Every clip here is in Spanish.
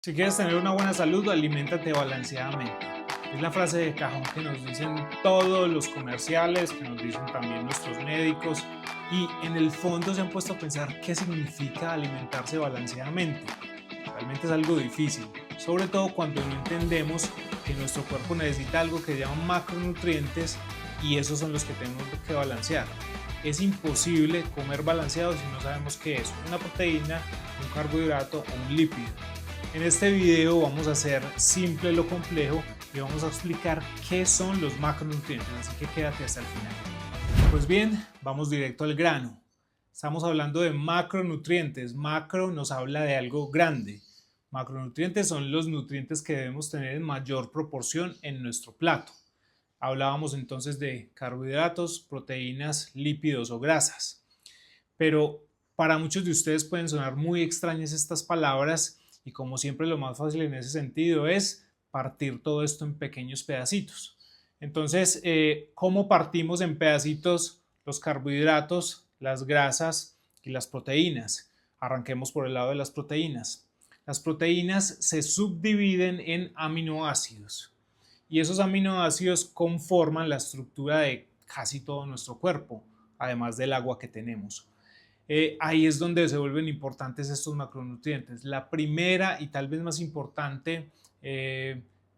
Si quieres tener una buena salud, aliméntate balanceadamente. Es la frase de cajón que nos dicen todos los comerciales, que nos dicen también nuestros médicos, y en el fondo se han puesto a pensar qué significa alimentarse balanceadamente. Realmente es algo difícil, sobre todo cuando no entendemos que nuestro cuerpo necesita algo que se llama macronutrientes y esos son los que tenemos que balancear. Es imposible comer balanceado si no sabemos qué es una proteína, un carbohidrato o un lípido. En este video vamos a hacer simple lo complejo y vamos a explicar qué son los macronutrientes, así que quédate hasta el final. Pues bien, vamos directo al grano. Estamos hablando de macronutrientes. Macro nos habla de algo grande. Macronutrientes son los nutrientes que debemos tener en mayor proporción en nuestro plato. Hablábamos entonces de carbohidratos, proteínas, lípidos o grasas. Pero para muchos de ustedes pueden sonar muy extrañas estas palabras y como siempre lo más fácil en ese sentido es partir todo esto en pequeños pedacitos. Entonces, ¿cómo partimos en pedacitos los carbohidratos, las grasas y las proteínas? Arranquemos por el lado de las proteínas. Las proteínas se subdividen en aminoácidos y esos aminoácidos conforman la estructura de casi todo nuestro cuerpo, además del agua que tenemos. Ahí es donde se vuelven importantes estos macronutrientes. La primera y tal vez más importante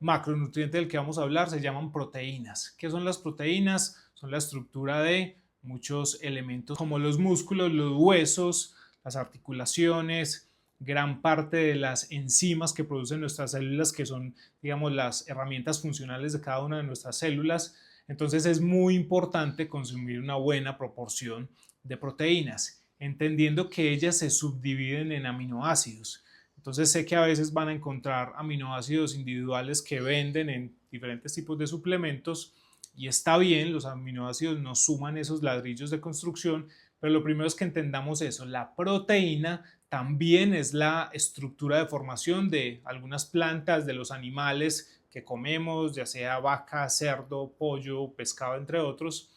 macronutriente del que vamos a hablar se llaman proteínas. ¿Qué son las proteínas? Son la estructura de muchos elementos como los músculos, los huesos, las articulaciones, gran parte de las enzimas que producen nuestras células, que son, digamos, las herramientas funcionales de cada una de nuestras células. Entonces es muy importante consumir una buena proporción de proteínas, entendiendo que ellas se subdividen en aminoácidos. Entonces sé que a veces van a encontrar aminoácidos individuales que venden en diferentes tipos de suplementos y está bien, los aminoácidos nos suman esos ladrillos de construcción, pero lo primero es que entendamos eso, la proteína también es la estructura de formación de algunas plantas, de los animales que comemos, ya sea vaca, cerdo, pollo, pescado, entre otros.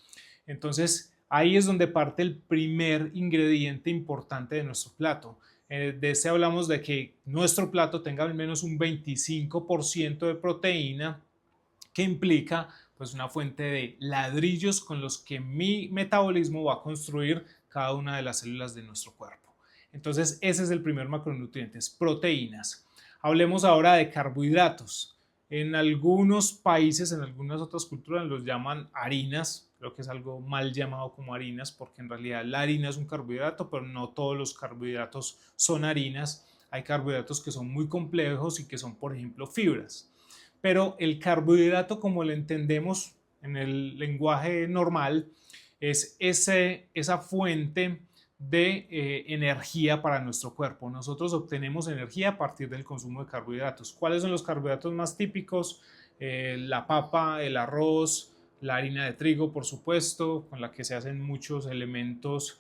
Entonces, ahí es donde parte el primer ingrediente importante de nuestro plato. De este hablamos de que nuestro plato tenga al menos un 25% de proteína, que implica pues una fuente de ladrillos con los que mi metabolismo va a construir cada una de las células de nuestro cuerpo. Entonces ese es el primer macronutriente, proteínas. Hablemos ahora de carbohidratos. En algunos países, en algunas otras culturas los llaman harinas, creo que es algo mal llamado como harinas porque en realidad la harina es un carbohidrato, pero no todos los carbohidratos son harinas. Hay carbohidratos que son muy complejos y que son, por ejemplo, fibras. Pero el carbohidrato, como lo entendemos en el lenguaje normal, es esa fuente de energía para nuestro cuerpo. Nosotros obtenemos energía a partir del consumo de carbohidratos. ¿Cuáles son los carbohidratos más típicos? La papa, el arroz, la harina de trigo, por supuesto, con la que se hacen muchos elementos,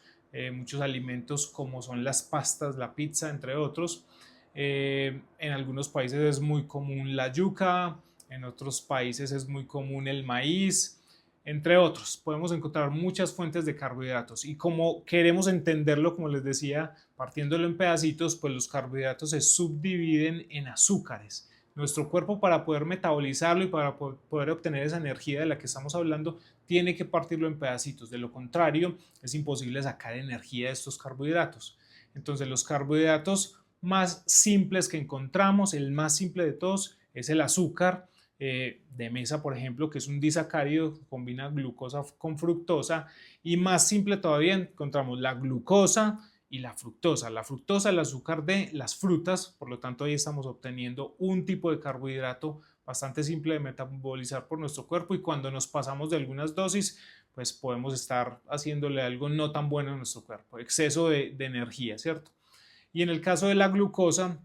muchos alimentos como son las pastas, la pizza, entre otros. En algunos países es muy común la yuca, en otros países es muy común el maíz, entre otros. Podemos encontrar muchas fuentes de carbohidratos y como queremos entenderlo, como les decía, partiéndolo en pedacitos, pues los carbohidratos se subdividen en azúcares. Nuestro cuerpo, para poder metabolizarlo y para poder obtener esa energía de la que estamos hablando, tiene que partirlo en pedacitos. De lo contrario, es imposible sacar energía de estos carbohidratos. Entonces los carbohidratos más simples que encontramos, el más simple de todos es el azúcar de mesa, por ejemplo, que es un disacárido que combina glucosa con fructosa, y más simple todavía encontramos la glucosa y la fructosa. La fructosa, el azúcar de las frutas, por lo tanto ahí estamos obteniendo un tipo de carbohidrato bastante simple de metabolizar por nuestro cuerpo, y cuando nos pasamos de algunas dosis, pues podemos estar haciéndole algo no tan bueno a nuestro cuerpo, exceso de energía, ¿cierto? Y en el caso de la glucosa,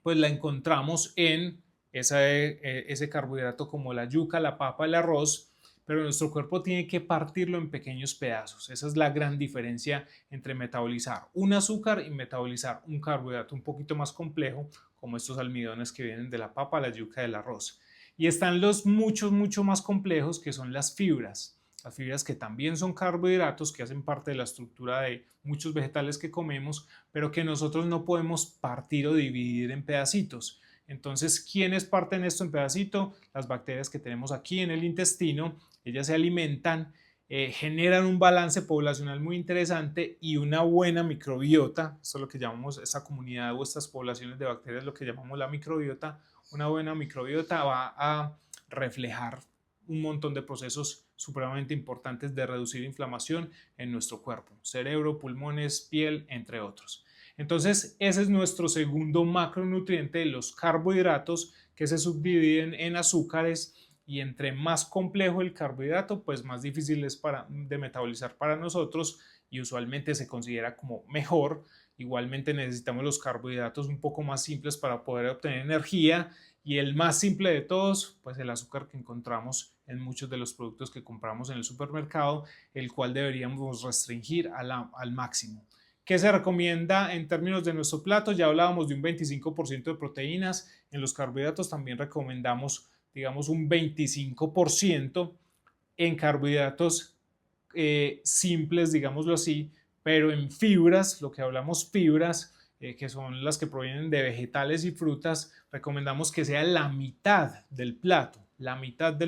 pues la encontramos en ese carbohidrato como la yuca, la papa, el arroz, pero nuestro cuerpo tiene que partirlo en pequeños pedazos. Esa es la gran diferencia entre metabolizar un azúcar y metabolizar un carbohidrato un poquito más complejo, como estos almidones que vienen de la papa, la yuca, del arroz. Y están los mucho más complejos, que son las fibras. Las fibras que también son carbohidratos, que hacen parte de la estructura de muchos vegetales que comemos, pero que nosotros no podemos partir o dividir en pedacitos. Entonces, ¿quiénes parten esto en pedacito? Las bacterias que tenemos aquí en el intestino, ellas se alimentan, generan un balance poblacional muy interesante y una buena microbiota. Esto es lo que llamamos, esta comunidad o estas poblaciones de bacterias, lo que llamamos la microbiota. Una buena microbiota va a reflejar un montón de procesos supremamente importantes de reducir inflamación en nuestro cuerpo, cerebro, pulmones, piel, entre otros. Entonces, ese es nuestro segundo macronutriente, los carbohidratos, que se subdividen en azúcares, y entre más complejo el carbohidrato, pues más difícil es de metabolizar para nosotros y usualmente se considera como mejor. Igualmente necesitamos los carbohidratos un poco más simples para poder obtener energía, y el más simple de todos, pues el azúcar que encontramos en muchos de los productos que compramos en el supermercado, el cual deberíamos restringir al máximo. ¿Qué se recomienda en términos de nuestro plato? Ya hablábamos de un 25% de proteínas. En los carbohidratos también recomendamos, digamos, un 25% en carbohidratos simples, digámoslo así, pero en fibras, lo que hablamos fibras, que son las que provienen de vegetales y frutas, recomendamos que sea la mitad del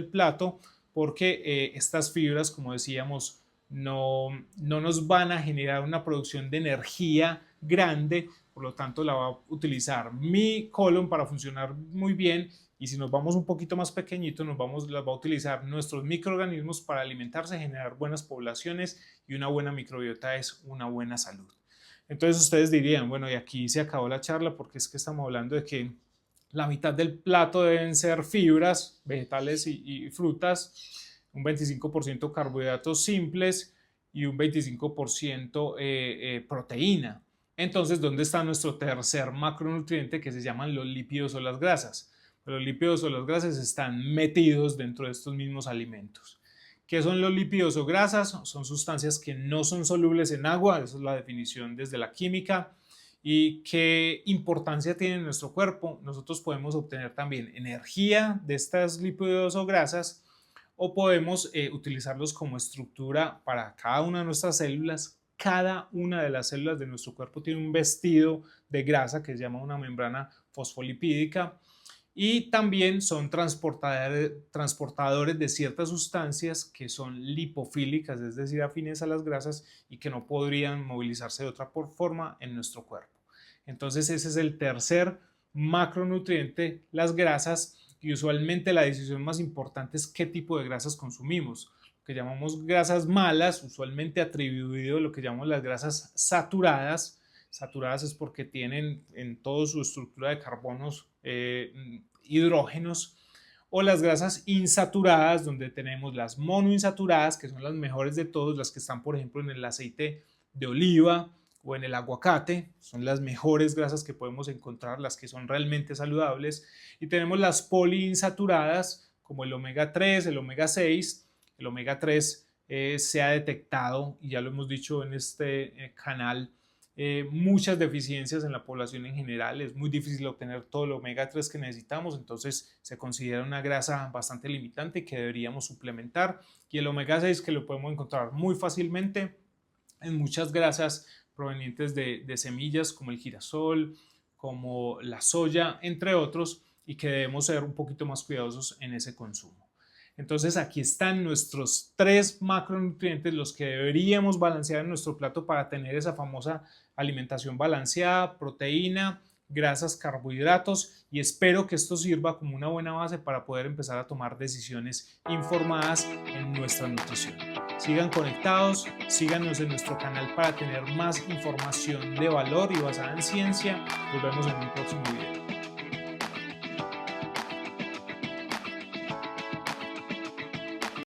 plato, porque estas fibras, como decíamos, no nos van a generar una producción de energía grande, por lo tanto la va a utilizar mi colon para funcionar muy bien, y si nos vamos un poquito más pequeñito, las va a utilizar nuestros microorganismos para alimentarse, generar buenas poblaciones, y una buena microbiota es una buena salud. Entonces ustedes dirían, bueno, y aquí se acabó la charla, porque es que estamos hablando de que la mitad del plato deben ser fibras, vegetales y frutas, un 25% carbohidratos simples y un 25% proteína. Entonces, ¿dónde está nuestro tercer macronutriente, que se llaman los lípidos o las grasas? Los lípidos o las grasas están metidos dentro de estos mismos alimentos. ¿Qué son los lípidos o grasas? Son sustancias que no son solubles en agua, esa es la definición desde la química. ¿Y qué importancia tiene en nuestro cuerpo? Nosotros podemos obtener también energía de estas lípidos o grasas, o podemos utilizarlos como estructura para cada una de nuestras células. Cada una de las células de nuestro cuerpo tiene un vestido de grasa que se llama una membrana fosfolipídica, y también son transportadores de ciertas sustancias que son lipofílicas, es decir, afines a las grasas, y que no podrían movilizarse de otra forma en nuestro cuerpo. Entonces ese es el tercer macronutriente, las grasas, y usualmente la decisión más importante es qué tipo de grasas consumimos. Lo que llamamos grasas malas, usualmente atribuido a lo que llamamos las grasas saturadas. Saturadas es porque tienen en toda su estructura de carbonos hidrógenos, o las grasas insaturadas, donde tenemos las monoinsaturadas, que son las mejores de todos, las que están, por ejemplo, en el aceite de oliva o en el aguacate, son las mejores grasas que podemos encontrar, las que son realmente saludables. Y tenemos las poliinsaturadas, como el omega 3, el omega 6. El omega 3 se ha detectado, y ya lo hemos dicho en este canal, muchas deficiencias en la población en general. Es muy difícil obtener todo el omega 3 que necesitamos, entonces se considera una grasa bastante limitante que deberíamos suplementar. Y el omega 6, que lo podemos encontrar muy fácilmente en muchas grasas provenientes de semillas, como el girasol, como la soya, entre otros, y que debemos ser un poquito más cuidadosos en ese consumo. Entonces aquí están nuestros 3 macronutrientes, los que deberíamos balancear en nuestro plato para tener esa famosa alimentación balanceada: proteína, grasas, carbohidratos, y espero que esto sirva como una buena base para poder empezar a tomar decisiones informadas en nuestra nutrición. Sigan conectados, síganos en nuestro canal para tener más información de valor y basada en ciencia. Nos vemos en un próximo video.